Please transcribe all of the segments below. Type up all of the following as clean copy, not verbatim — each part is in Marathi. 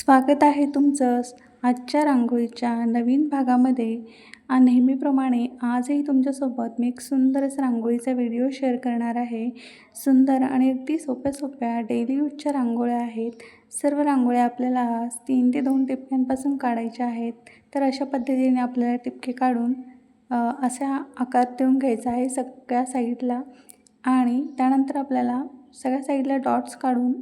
स्वागत आहे तुमचं आजच्या रांगोळीच्या नवीन भागामध्ये. नेहमीप्रमाणे आजही तुमच्यासोबत मी एक सुंदर असा रांगोळीचा व्हिडिओ शेअर करणार आहे. सुंदर आणि अगदी सोप्या डेली यूजच्या रांगोळ्या आहेत. सर्व रांगोळ्या आपल्याला 3 ते 2 टिपक्यांपासून काढायच्या आहेत. तर अशा पद्धतीने आपल्याला टिपके काढून असा आकार देऊन घ्यायचा आहे सगळ्या साईडला. आणि त्यानंतर आपल्याला सगळ्या साईडला डॉट्स काढून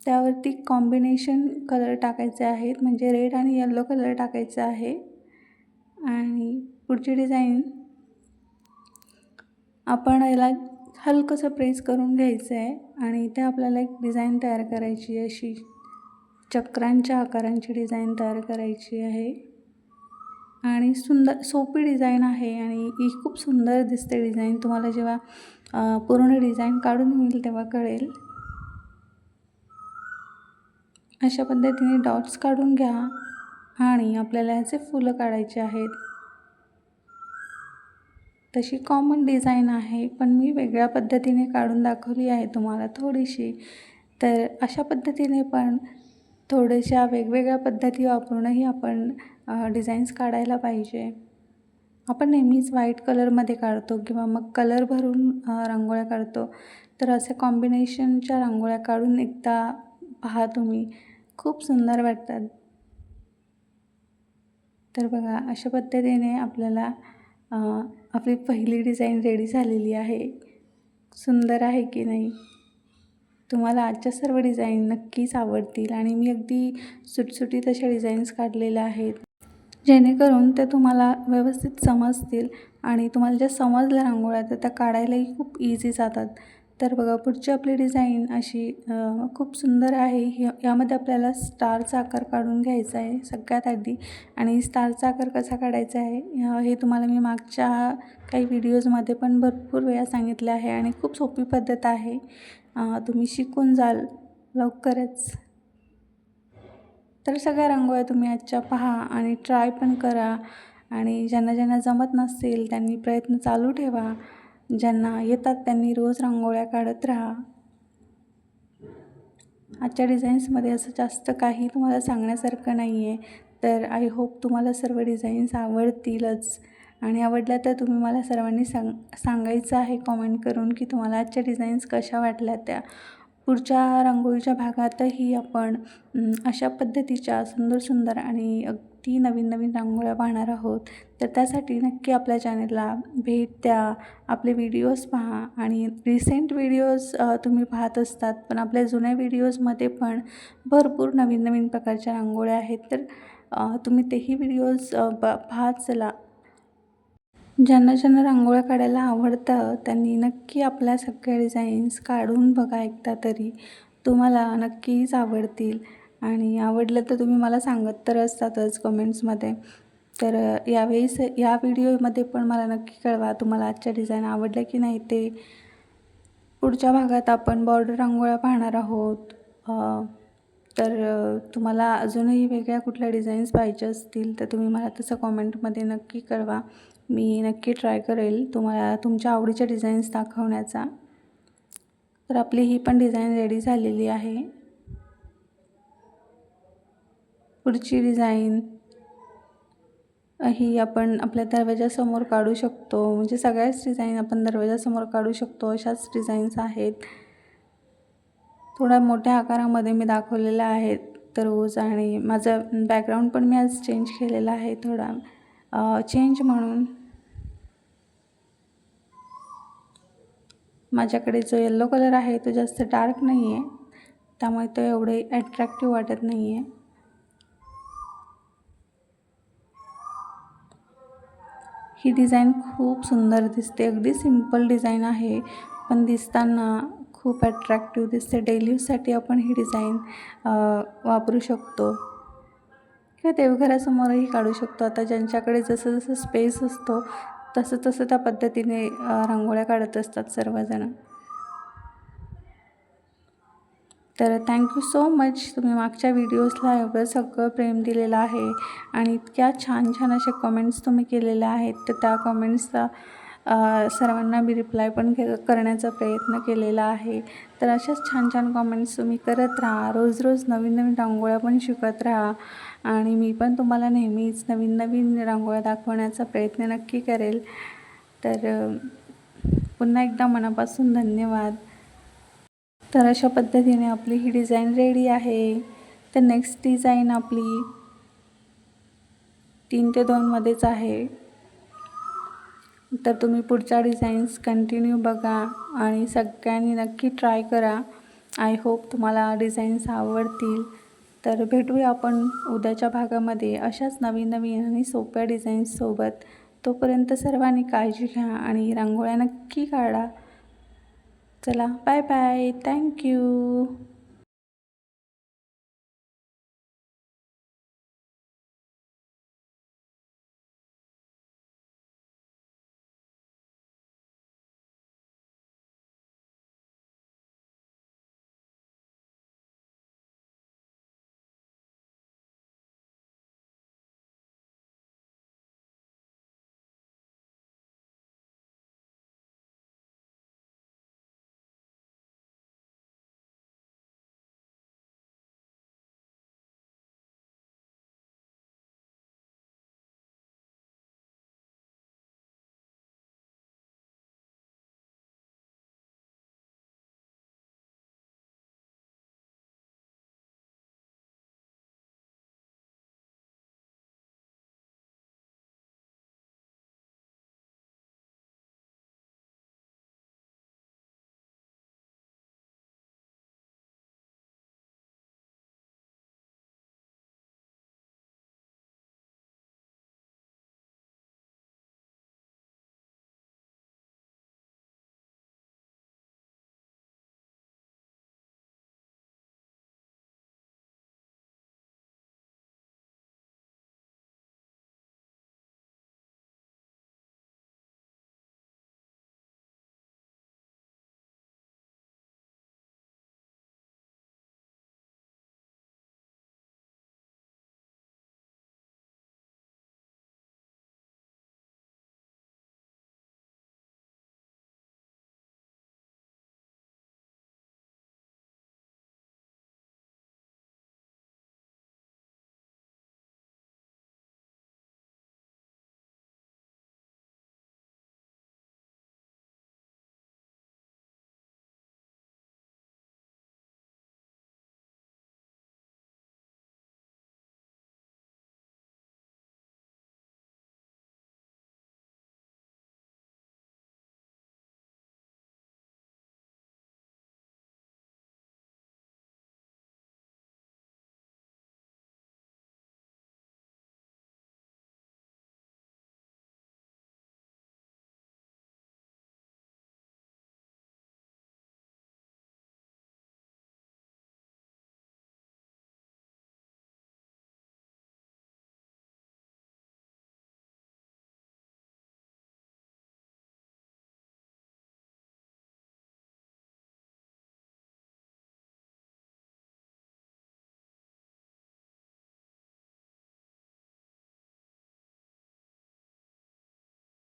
त्यावरती कॉम्बिनेशन कलर टाकायचे आहेत, म्हणजे रेड आणि येलो कलर टाकायचा आहे. आणि पुढची डिझाईन आपण याला हलकंसं प्रेस करून घ्यायचं आहे आणि इथे आपल्याला एक डिझाईन तयार करायची आहे. अशी चक्रांच्या आकारांची डिझाईन तयार करायची आहे आणि सुंदर सोपी डिझाईन आहे आणि ही खूप सुंदर दिसते डिझाईन. तुम्हाला जेव्हा पूर्ण डिझाईन काढून होईल तेव्हा कळेल. अशा पद्धतीने डॉट्स काढून घ्या आणि आपल्याला याचे फुलं काढायचे आहेत. तशी कॉमन डिझाईन आहे, पण मी वेगळ्या पद्धतीने काढून दाखवली आहे तुम्हाला थोडीशी. तर अशा पद्धतीने पण थोड्याशा वेगवेगळ्या पद्धती वापरूनही आपण डिझाईन्स काढायला पाहिजे. आपण नेहमीच व्हाईट कलरमध्ये काढतो किंवा मग कलर भरून रांगोळ्या काढतो. तर असे कॉम्बिनेशनच्या रांगोळ्या काढून एकदा पहा तुम्ही, खूप सुंदर वाटतात. तर बघा, अशा पद्धतीने आपल्याला आपली पहिली डिझाईन रेडी झालेली आहे. सुंदर आहे की नाही? तुम्हाला आजच्या सर्व डिझाईन नक्कीच आवडतील आणि मी अगदी सुटसुटीत अशा डिझाईन्स काढलेल्या आहेत, जेणेकरून ते तुम्हाला व्यवस्थित समजतील आणि तुम्हाला ज्या समजल्या रांगोळ्या तर त्या काढायलाही खूप इझी जातात. तर बघा, पुढची आपली डिझाईन अशी खूप सुंदर आहे. यामध्ये आपल्याला स्टारचा आकार काढून घ्यायचा आहे सगळ्यात आधी. आणि स्टारचा आकार कसा काढायचा आहे हे तुम्हाला मी मागच्या काही व्हिडिओजमध्ये पण भरपूर वेळा सांगितले आहे आणि खूप सोपी पद्धत आहे. तुम्ही शिकून जाल लवकरच. तर सगळ्या रांगोळ्या तुम्ही आजच्या पहा आणि ट्राय पण करा. आणि ज्यांना जमत नसेल त्यांनी प्रयत्न चालू ठेवा. ज्यांना येतात त्यांनी रोज रांगोळ्या काढत राहा. आजच्या डिझाईन्समध्ये असं जास्त काही तुम्हाला सांगण्यासारखं नाही आहे. तर आय होप तुम्हाला सर्व डिझाईन्स आवडतीलच. आणि आवडल्या तर तुम्ही मला सर्वांनी सांगायचं आहे कॉमेंट करून की तुम्हाला आजच्या डिझाईन्स कशा वाटल्या त्या. पुढच्या रांगोळीच्या भागातही आपण अशा पद्धतीच्या सुंदर आणि अगदी नवीन रांगोळ्या पाहणार आहोत. तर त्यासाठी नक्की आपल्या चॅनलला भेट द्या, आपले व्हिडिओज पहा. आणि रिसेंट व्हिडिओज तुम्ही पाहत असतात, पण आपल्या जुन्या व्हिडिओजमध्ये पण भरपूर नवीन प्रकारच्या रांगोळ्या आहेत. तर तुम्ही तेही व्हिडिओज पाहत चला. ज्यांना रांगोळ्या काढायला आवडतं त्यांनी नक्की आपल्या सगळ्या डिझाईन्स काढून बघा एकदा तरी. तुम्हाला नक्कीच आवडतील आणि आवडलं तर तुम्ही मला सांगत तर असतातच कमेंट्समध्ये. तर या व्हिडिओमध्ये पण मला नक्की कळवा तुम्हाला आजच्या डिझाईन आवडल्या की नाही ते. पुढच्या भागात आपण बॉर्डर रांगोळ्या पाहणार आहोत. तर तुम्हाला अजूनही वेगळ्या कुठल्या डिझाईन्स पाहिजे असतील तर तुम्ही मला तसं कॉमेंटमध्ये नक्की कळवा. मी नक्की ट्राय करेल तुम्हाला तुमच्या आवडीच्या डिझाईन्स दाखवण्याचा. तर आपली ही पण डिझाईन रेडी झालेली आहे. पुढची डिझाईन ही आपण आपल्या दरवाजासमोर काढू शकतो, म्हणजे सगळ्याच डिझाईन आपण दरवाजासमोर काढू शकतो अशाच डिझाईन्स आहेत. थोड्या मोठ्या आकारामध्ये मी दाखवलेल्या आहेत तर रोज. आणि माझं बॅकग्राऊंड पण मी आज चेंज केलेला आहे थोडा चेंज म्हणून. माझ्याकडे जो येलो कलर आहे तो जास्त डार्क नाही आहे, त्यामुळे तो एवढे ॲट्रॅक्टिव्ह वाटत नाही आहे. ही डिझाईन खूप सुंदर दिसते. अगदी सिंपल डिझाईन आहे, पण दिसताना खूप ॲट्रॅक्टिव्ह दिसते. डेली यूजसाठी आपण ही डिझाईन वापरू शकतो किंवा देवघरासमोरही काढू शकतो. आता ज्यांच्याकडे जसं स्पेस असतो तसं त्या पद्धतीने रांगोळ्या काढत असतात सर्वजण. तर थँक्यू सो मच, तुम्ही मागच्या व्हिडिओजला एवढं सगळं प्रेम दिलेलं आहे आणि इतक्या छान असे कमेंट्स तुम्ही केलेल्या आहेत. तर त्या कमेंट्सचा सर्वांना मी रिप्लाय पण करण्याचा प्रयत्न केलेला आहे. तर अशाच छान छान कॉमेंट्स तुम्ही करत राहा. रोज रोज नवीन नवीन रांगोळ्या पण शिकत राहा आणि मी पण तुम्हाला नेहमीच नवीन नवीन रांगोळ्या दाखवण्याचा प्रयत्न नक्की करेल. तर पुन्हा एकदा मनापासून धन्यवाद. तर अशा पद्धतीने आपली ही डिझाईन रेडी आहे. तर नेक्स्ट डिझाईन आपली 3 ते 2 मध्येच आहे. तर तुम्ही पुढच्या डिझाईन्स कंटिन्यू बघा आणि सगळ्यांनी नक्की ट्राय करा. आय होप तुम्हाला डिझाईन्स आवडतील. तर भेटूया आपण उद्याच्या भागामध्ये अशाच नवीन नवीन आणि सोप्या डिझाईन्ससोबत. तोपर्यंत सर्वांनी काळजी घ्या आणि रांगोळ्या नक्की काढा. चला बाय बाय. थँक्यू.